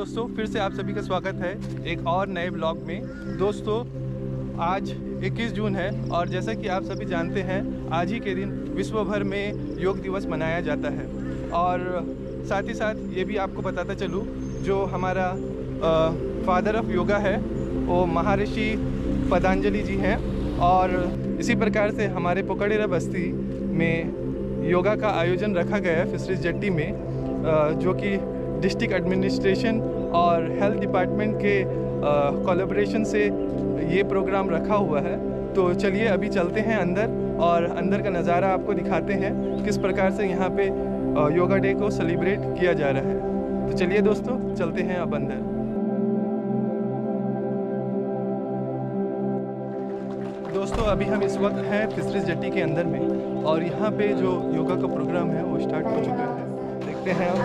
दोस्तों, फिर से आप सभी का स्वागत है एक और नए ब्लॉग में। दोस्तों, आज 21 जून है और जैसा कि आप सभी जानते हैं, आज ही के दिन विश्व भर में योग दिवस मनाया जाता है। और साथ ही साथ ये भी आपको बताता चलूँ, जो हमारा फादर ऑफ योगा है वो महर्षि पतंजलि जी हैं। और इसी प्रकार से हमारे पोखरेरा बस्ती में योगा का आयोजन रखा गया है फिशरीज जेट्टी में, जो कि डिस्ट्रिक्ट एडमिनिस्ट्रेशन और हेल्थ डिपार्टमेंट के कोलैबोरेशन से ये प्रोग्राम रखा हुआ है। तो चलिए अभी चलते हैं अंदर और अंदर का नज़ारा आपको दिखाते हैं किस प्रकार से यहाँ पे योगा डे को सेलिब्रेट किया जा रहा है। तो चलिए दोस्तों, चलते हैं अब अंदर। दोस्तों, अभी हम इस वक्त हैं फिशरीज जेट्टी के अंदर में और यहाँ पे जो योगा का प्रोग्राम है वो स्टार्ट हो चुका है। देखते हैं हम।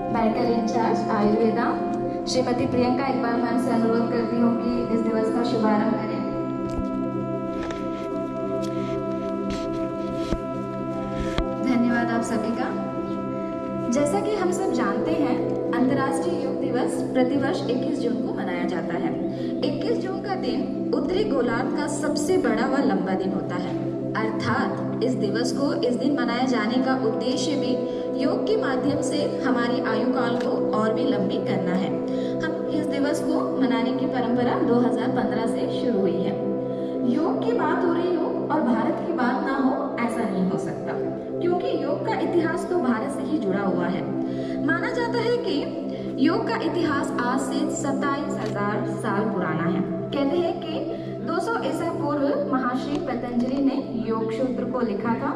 Medical in-charge Ayurveda Shrimati Priyanka Iqbal ma'am से अनुरोध करती हूँ कि इस दिवस का शुभारंभ करें। धन्यवाद आप सभी का। जैसा कि हम सब जानते हैं, अंतर्राष्ट्रीय योग दिवस प्रतिवर्ष 21 जून को मनाया जाता है। 21 जून का दिन उत्तरी गोलार्ध का सबसे बड़ा व लंबा दिन होता है। अर्थात इस दिवस को इस दिन मनाए जाने का उद्देश्य भी योग के माध्यम से हमारी आयु काल को और भी लंबी करना है। हम इस दिवस को मनाने की परंपरा 2015 से शुरू हुई है। योग की बात हो रही हो और भारत की बात ना हो, ऐसा नहीं हो सकता, क्योंकि योग का इतिहास तो भारत से ही जुड़ा हुआ है। माना जाता है कि योग का इतिहास आज से 27,000 साल पुराना है। कहते हैं कि 200 ईसा पूर्व महर्षि पतंजलि ने योग सूत्र को लिखा था।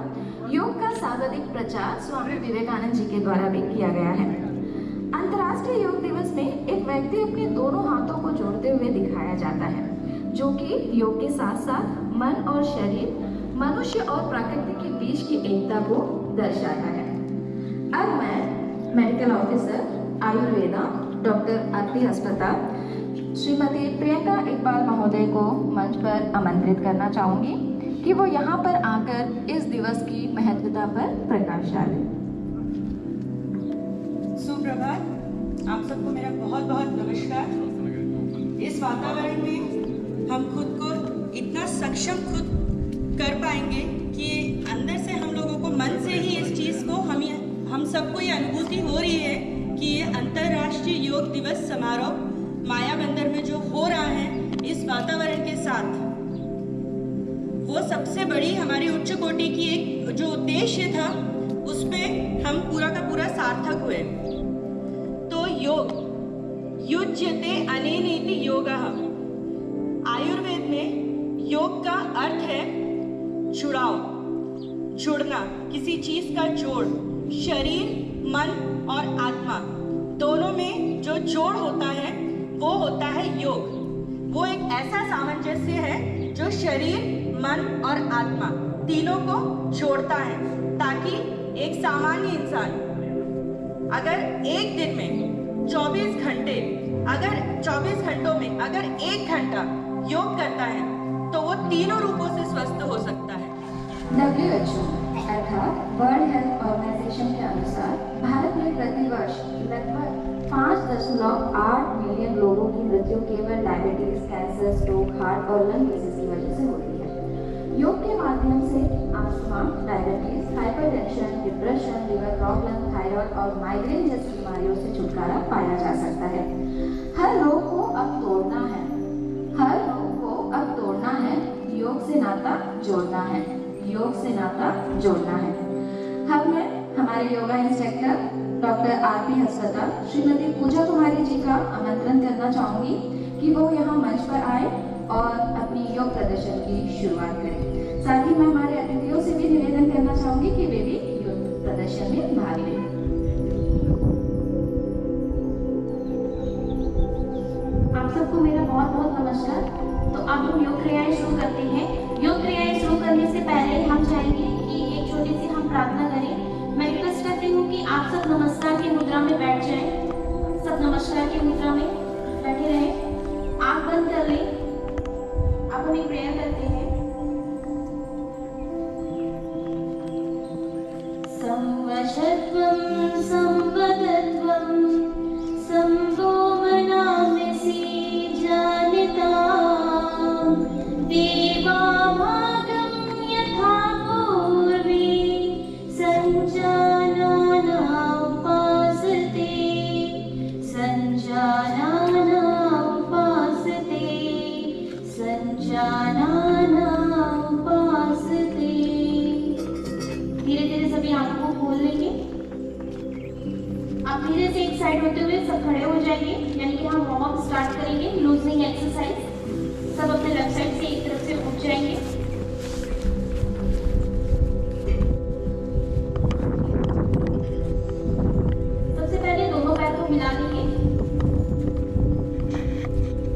योग का सर्वाधिक प्रचार स्वामी विवेकानंद जी के द्वारा भी किया गया है। अंतर्राष्ट्रीय योग दिवस में एक व्यक्ति अपने दोनों हाथों को जोड़ते हुए दिखाया जाता है, जो कि योग के साथ साथ मन और शरीर, मनुष्य और प्रकृति के बीच की एकता को दर्शाता है। अब मैं मेडिकल ऑफिसर आयुर्वेदा डॉक्टर आरती अस्पताल श्रीमती प्रियंका इकबाल महोदय को मंच पर आमंत्रित करना चाहूंगी कि वो यहाँ पर आकर इस दिवस की महत्वता पर प्रकाश डालें। सुप्रभात, आप सबको मेरा बहुत बहुत नमस्कार। इस वातावरण में हम खुद को इतना सक्षम खुद कर पाएंगे कि अंदर से हम लोगों को मन से ही इस चीज़ को हम सबको ये अनुभूति हो रही है कि ये अंतर्राष्ट्रीय योग दिवस समारोह माया बंदर में जो हो रहा है, इस वातावरण के साथ वो सबसे बड़ी हमारी उच्च कोटि की एक जो उद्देश्य था, उसमें हम पूरा का पूरा सार्थक हुए। तो योग युज्यते अनेनेति योगः। आयुर्वेद में योग का अर्थ है जुड़ाव, जुड़ना, किसी चीज का जोड़। शरीर, मन और आत्मा दोनों में जो जोड़ होता है वो होता है योग। वो एक ऐसा सामंजस्य है जो शरीर, मन और आत्मा तीनों को जोड़ता है, ताकि एक सामान्य इंसान अगर एक दिन में 24 घंटे, अगर 24 घंटों में अगर 1 घंटा योग करता है तो वो तीनों रूपों से स्वस्थ हो सकता है। WHO अर्थात वर्ल्ड हेल्थ ऑर्गेनाइजेशन के अनुसार भारत में प्रतिवर्ष लगभग 5.8 मिलियन लोगों की मृत्यु केवल डायबिटीज, कैंसर, स्ट्रोक, हार्ट और लंग डिजीज की वजह से होती है। योग के माध्यम से asthma, diabetes, hypertension, depression, liver problem, thyroid और माइग्रेन जैसी बीमारियों से छुटकारा पाया जा सकता है। हर रोग को अब तोड़ना है, हर रोग को अब तोड़ना है, योग से नाता जोड़ना है, योग से नाता जोड़ना है। हमने हमारे योगा इंस्ट्रक्टर डॉक्टर आरती अस्पताल श्रीमती पूजा कुमारी जी का आमंत्रण करना चाहूंगी कि वो यहाँ मंच पर आए और अपनी योग प्रदर्शन की शुरुआत करें। साथ ही मैं हमारे अतिथियों से भी निवेदन करना चाहूंगी कि वे भी योग प्रदर्शन में भाग लें। आप सबको मेरा बहुत बहुत नमस्कार। तो अब हम योग क्रियाएं शुरू करते हैं। योग क्रियाएं शुरू करने से पहले हम चाहेंगे कि एक छोटी सी हम प्रार्थना करें। मैं रिक्वेस्ट करती हूँ कि आप सब नमस्कार की मुद्रा में बैठ जाएं। सब नमस्कार की मुद्रा में बैठे रहें। आंख बंद कर लें। अब हम एक प्रेयर करते हैं। संवशत्वं संवदत्वं संभो मनामसि जानिता देवाभागं यथा पूर्वे सञ्जानाना उपासते सञ्जानाना उपासते सञ्जानाना उपासते। धीरे धीरे सभी आंखों को खोल लेंगे। आप धीरे से एक साइड होते हुए सब खड़े हो जाएंगे, यानी कि हम वार्म अप स्टार्ट करेंगे, लूजिंग एक्सरसाइज। सब अपने लेफ्ट साइड से एक तरफ से उठ जाएंगे। सबसे पहले दोनों पैर को मिला लेंगे।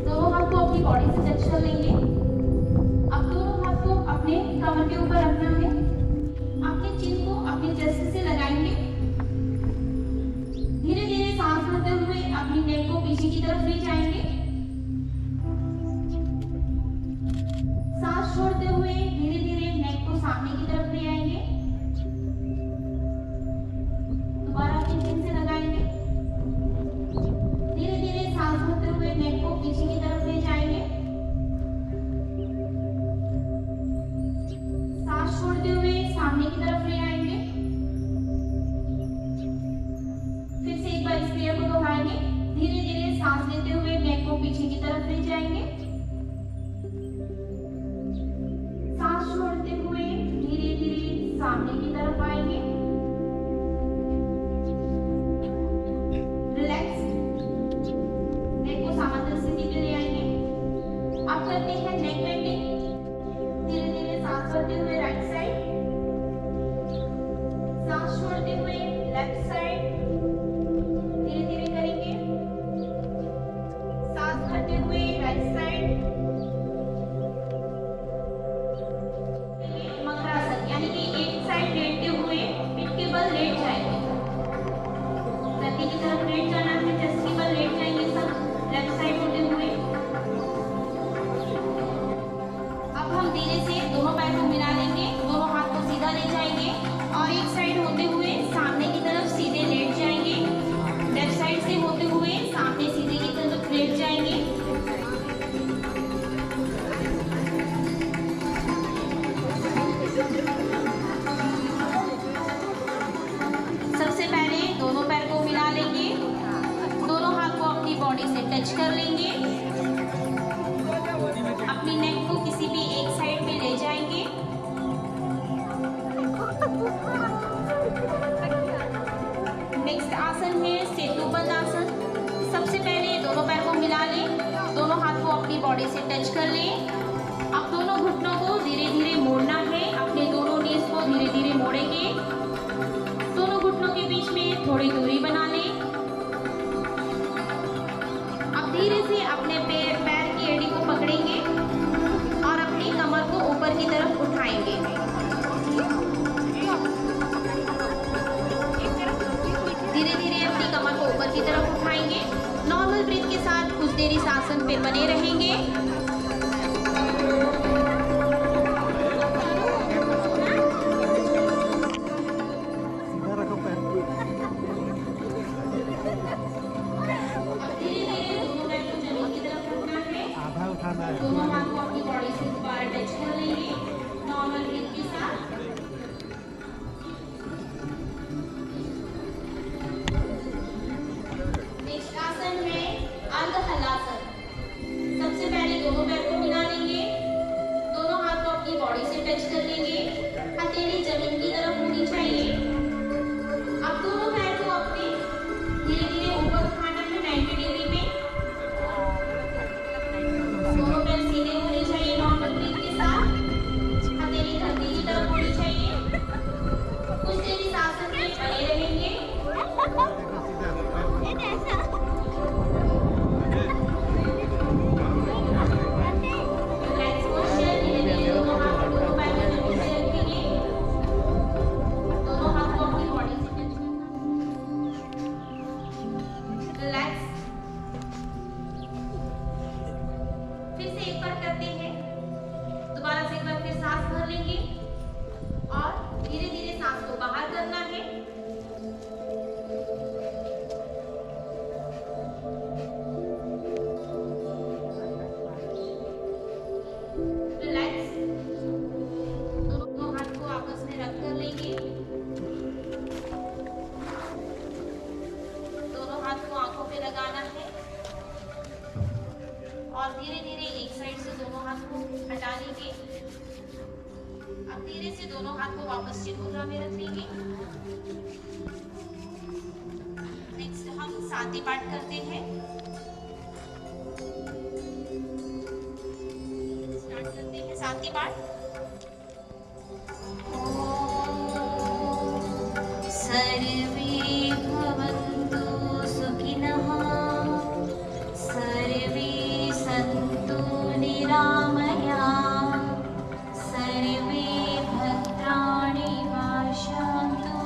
दोनों हाथ को अपनी बॉडी से टच कर लेंगे। अब दोनों हाथ को अपने कमर के ऊपर रखना है। अपने चिन को अपने चेस्ट से लगाएंगे। धीरे धीरे सांस लेते हुए अपनी नेक को पीछे की तरफ ले जाएंगे। सांस छोड़ते हुए धीरे धीरे नेक को सामने की तरफ ले आएंगे। दोबारा अपने चिन से लगाएंगे। धीरे धीरे सांस भरते हुए नेक को पीछे की तरफ ले जाएंगे। सांस छोड़ते हुए सामने की तरफ ले आएंगे। फिर से एक बार इस क्रिया को दोहराएंगे। धीरे धीरे सांस लेते हुए नेक को पीछे की तरफ ले जाएंगे। सांस छोड़ते हुए धीरे धीरे सामने की तरफ आएंगे। रिलैक्स, नेक को समांतर स्थिति में ले आएंगे। अब करते हैं नेक बेंडिंग। धीरे धीरे सांस भरते हुए राइट साइड, सांस छोड़ते हुए लेफ्ट साइड। धीरे धीरे करेंगे। सांस भरते हुए राइट साइड। मकरासन, यानी कि एक साइड लेटते हुए पीठ के बल लेट जाएंगे। धरती की तरफ लेट जाना है, चेस्ट के बल लेट जाएंगे सब लेफ्ट साइड होते हुए। अब हम धीरे से दोनों पैर को मिला लेंगे। दोनों हाथ को सीधा ले जाएंगे और एक साइड होते हुए सामने की तरफ सीधे लेट जाएंगे। लेफ्ट साइड से होते हुए सामने सीधे की तरफ लेट जाएंगे। सबसे पहले दोनों पैर को मिला लेंगे। दोनों हाथ को अपनी बॉडी से टच कर लेंगे। अपनी नेक को किसी भी एक साइड पे ले जाएंगे। नेक्स्ट आसन है सेतुबंध आसन। सबसे पहले दोनों पैर को मिला लें। दोनों हाथ को अपनी बॉडी से टच कर लें। अब दोनों घुटनों को धीरे धीरे मोड़ना है। अपने दोनों नीज को धीरे धीरे मोड़ेंगे। दोनों घुटनों के बीच में थोड़ी दूरी बना लें। अब धीरे से अपने पैर की एड़ी को पकड़ेंगे और अपनी कमर को ऊपर की तरफ उठाएंगे। धीरे धीरे अपनी कमर को ऊपर की तरफ उठाएंगे। नॉर्मल ब्रीथ के साथ कुछ देर इस आसन पे बने रहेंगे। अब धीरे धीरे दोनों पैर को जमीन की तरफ रखना खोलेंगे और धीरे धीरे सांस को बाहर करना है। रिलैक्स। दोनों हाथ को आपस में रख कर लेंगे। दोनों हाथ को आंखों पे लगाना है और धीरे धीरे एक साइड से दोनों हाथ को हटा लेंगे। अब धीरे से दोनों हाथ को वापस चतुर्भुज में रख लेंगे। नेक्स्ट हम शांति पाठ करते हैं। स्टार्ट करते हैं शांति पाठ। सर्वे भवन्तु सुखिनः, सर्वे सन्तु निरामयाः, सर्वे भद्राणि पश्यन्तु,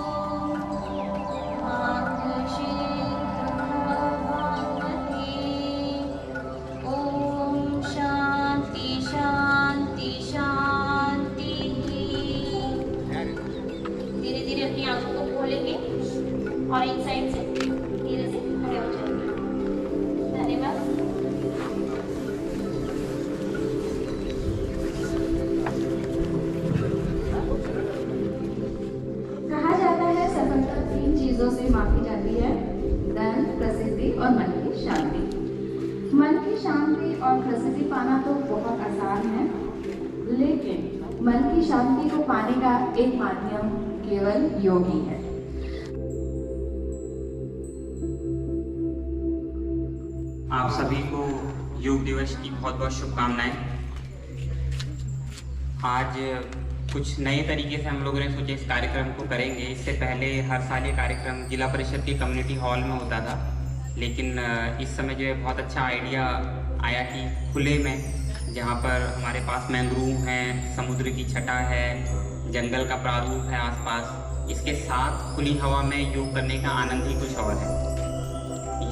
मा कश्चित् दुःखभाग्। ॐ शान्ति शान्ति शान्तिः। धीरे धीरे अपनी आंखों को खोलेंगे और एक साइड से धीरे से खड़े हो जाएंगे। धन्यवाद। कहा जाता है सफलता 3 चीजों से मापी जाती है, धन, प्रसिद्धि और मन की शांति। मन की शांति और प्रसिद्धि पाना तो बहुत आसान है, लेकिन मन की शांति को पाने का एक माध्यम केवल योग ही है। आप सभी को योग दिवस की बहुत बहुत शुभकामनाएं। आज कुछ नए तरीके से हम लोगों ने सोचे इस कार्यक्रम को करेंगे। इससे पहले हर साल ये कार्यक्रम जिला परिषद के कम्युनिटी हॉल में होता था, लेकिन इस समय जो है बहुत अच्छा आइडिया आया कि खुले में, जहाँ पर हमारे पास मैंग्रोव हैं, समुद्र की छटा है, जंगल का प्रारूप है आसपास, इसके साथ खुली हवा में योग करने का आनंद ही कुछ और है।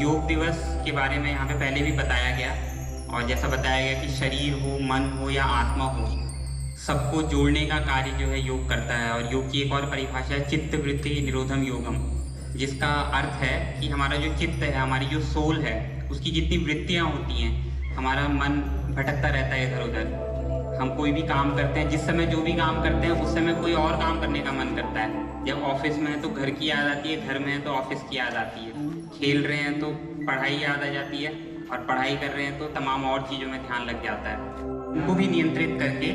योग दिवस के बारे में यहाँ पे पहले भी बताया गया, और जैसा बताया गया कि शरीर हो, मन हो या आत्मा हो, सबको जोड़ने का कार्य जो है योग करता है। और योग की एक और परिभाषा है चित्त वृत्ति निरोधम योगम, जिसका अर्थ है कि हमारा जो चित्त है, हमारी जो सोल है, उसकी जितनी वृत्तियाँ होती हैं, हमारा मन भटकता रहता है इधर उधर। हम कोई भी काम करते हैं, जिस समय जो भी काम करते हैं उस समय कोई और काम करने का मन करता है। जब ऑफिस में है तो घर की याद आती है, घर में है तो ऑफिस की याद आती है, खेल रहे हैं तो पढ़ाई याद आ जाती है, और पढ़ाई कर रहे हैं तो तमाम और चीज़ों में ध्यान लग जाता है। उनको भी नियंत्रित करके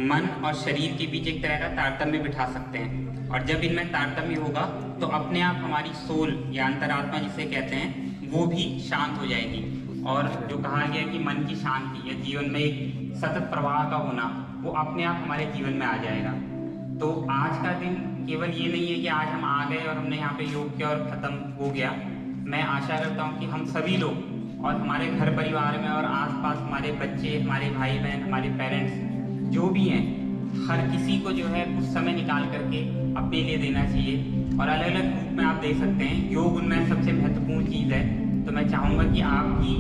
मन और शरीर के बीच एक तरह का तारतम्य बिठा सकते हैं, और जब इनमें तारतम्य होगा तो अपने आप हमारी सोल या अंतरात्मा जिसे कहते हैं वो भी शांत हो जाएगी। और जो कहा गया कि मन की शांति या जीवन में एक सतत प्रवाह का होना, वो अपने आप हमारे जीवन में आ जाएगा। तो आज का दिन केवल ये नहीं है कि आज हम आ गए और हमने यहाँ पे योग किया और ख़त्म हो गया। मैं आशा करता हूँ कि हम सभी लोग और हमारे घर परिवार में और आसपास हमारे बच्चे, हमारे भाई बहन, हमारे पेरेंट्स जो भी हैं, हर किसी को जो है कुछ समय निकाल करके अपने लिए देना चाहिए। और अलग अलग रूप में आप दे सकते हैं, योग उनमें सबसे महत्वपूर्ण चीज़ है। तो मैं चाहूँगा कि आप भी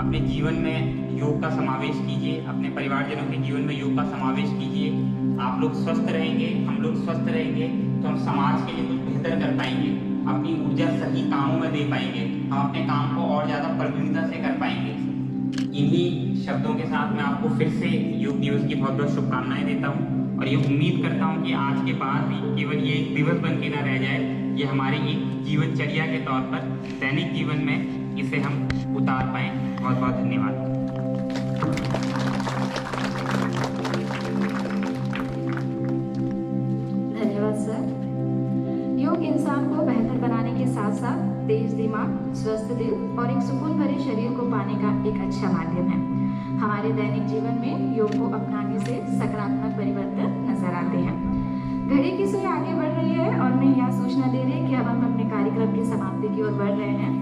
अपने जीवन में योग का समावेश कीजिए, अपने परिवारजनों के जीवन में योग का समावेश कीजिए। आप लोग स्वस्थ रहेंगे, हम लोग स्वस्थ रहेंगे तो हम समाज के लिए कुछ बेहतर कर पाएंगे, अपनी ऊर्जा सही कामों में दे पाएंगे, हम अपने काम को और ज़्यादा प्रवीणता से कर पाएंगे। इन्हीं शब्दों के साथ मैं आपको फिर से योग दिवस की बहुत बहुत शुभकामनाएं देता हूँ, और ये उम्मीद करता हूँ कि आज के बाद भी केवल ये एक दिवस बन के ना रह जाए, ये हमारे एक जीवनचर्या के तौर पर दैनिक जीवन में इसे हम उतार पाएँ। बहुत बहुत धन्यवाद। धन्यवाद सर। योग इंसान को बेहतर बनाने के साथ साथ तेज दिमाग, स्वस्थ दिल और एक सुकून भरे शरीर को पाने का एक अच्छा माध्यम है। हमारे दैनिक जीवन में योग को अपनाने से सकारात्मक परिवर्तन नजर आते हैं। घड़ी की सुई आगे बढ़ रही है और मैं यह सूचना दे रही है कि अब हम अपने कार्यक्रम की समाप्ति की ओर बढ़ रहे हैं।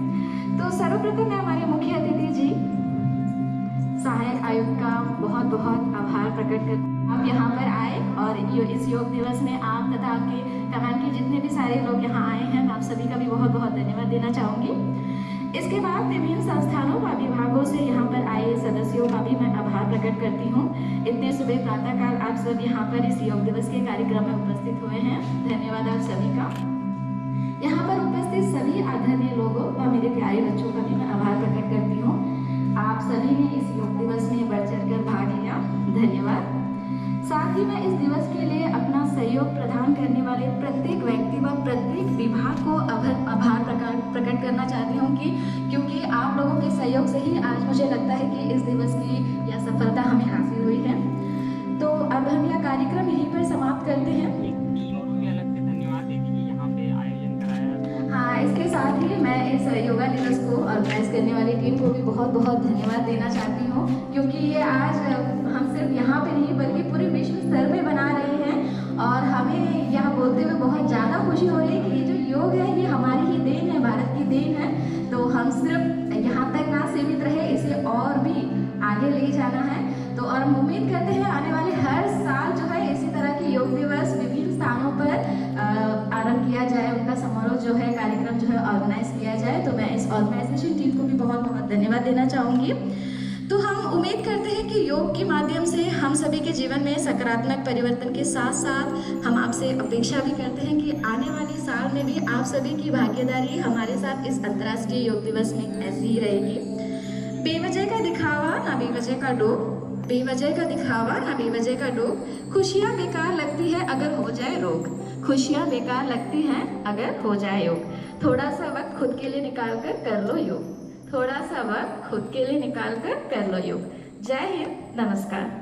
तो सर्वप्रथम मैं हमारे मुख्य अतिथि जी सहायक आयुक्त का बहुत बहुत आभार प्रकट कर आप यहाँ पर आए, और इस योग दिवस में आप तथा आपके कमान के जितने भी सारे लोग यहाँ आए हैं, मैं आप सभी का भी बहुत बहुत धन्यवाद देना चाहूँगी। इसके बाद विभिन्न संस्थानों व विभागों से यहाँ पर आए सदस्यों का भी मैं आभार प्रकट करती हूँ। इतने सुबह प्रातःकाल आप सब यहाँ पर इस योग दिवस के कार्यक्रम में उपस्थित हुए हैं, धन्यवाद आप सभी का। यहाँ पर उपस्थित सभी आदरणीय लोगों व मेरे प्यारे बच्चों का भी मैं आभार प्रकट करती हूँ। आप सभी ने इस योग दिवस में बढ़ चढ़ कर भाग लिया, धन्यवाद। साथ ही मैं इस दिवस के लिए अपना सहयोग प्रदान करने वाले प्रत्येक व्यक्ति व प्रत्येक विभाग को आभार प्रकट करना चाहती हूँ कि क्योंकि आप लोगों के सहयोग से ही आज मुझे लगता है कि इस दिवस की यह सफलता हमें हासिल हुई है। तो अब हम यह कार्यक्रम यहीं पर समाप्त करते हैं। हाँ, इसके साथ ही मैं इस योगा दिवस को ऑर्गेनाइज करने वाली टीम को भी बहुत बहुत धन्यवाद देना चाहती हूँ, क्योंकि ये आज हम सिर्फ यहाँ पे नहीं बल्कि पूरे विश्व स्तर में बना रहे हैं और हमें यह बोलते हुए बहुत ज़्यादा खुशी हो रही है कि ये जो योग है ये हमारी ही देन है, भारत की देन है। तो हम सिर्फ यहाँ तक ना सीमित रहे, इसे और भी आगे ले जाना है। तो और हम उम्मीद करते हैं आने वाले हर साल जो है इसी तरह के योग दिवस विभिन्न स्थानों पर आरंभ किया जाए, उनका समारोह जो है कार्यक्रम जो है ऑर्गेनाइज किया जाए। तो मैं इस ऑर्गेनाइजेशन टीम को भी बहुत बहुत धन्यवाद देना चाहूँगी। तो हम उम्मीद करते हैं कि योग के माध्यम से हम सभी के जीवन में सकारात्मक परिवर्तन के साथ साथ हम आपसे अपेक्षा भी करते हैं कि आने वाले साल में भी आप सभी की भागीदारी हमारे साथ इस अंतर्राष्ट्रीय योग दिवस में ऐसी ही रहेगी। बेवजह का दिखावा ना बेवजह का डोब, बेवजह का दिखावा ना बेवजह का डोब, खुशियाँ बेकार लगती है अगर हो जाए रोग, खुशियाँ बेकार लगती हैं अगर हो जाए योग। थोड़ा सा वक्त खुद के लिए निकाल कर लो योग, थोड़ा सा वक्त खुद के लिए निकाल कर लो योग। जय हिंद, नमस्कार।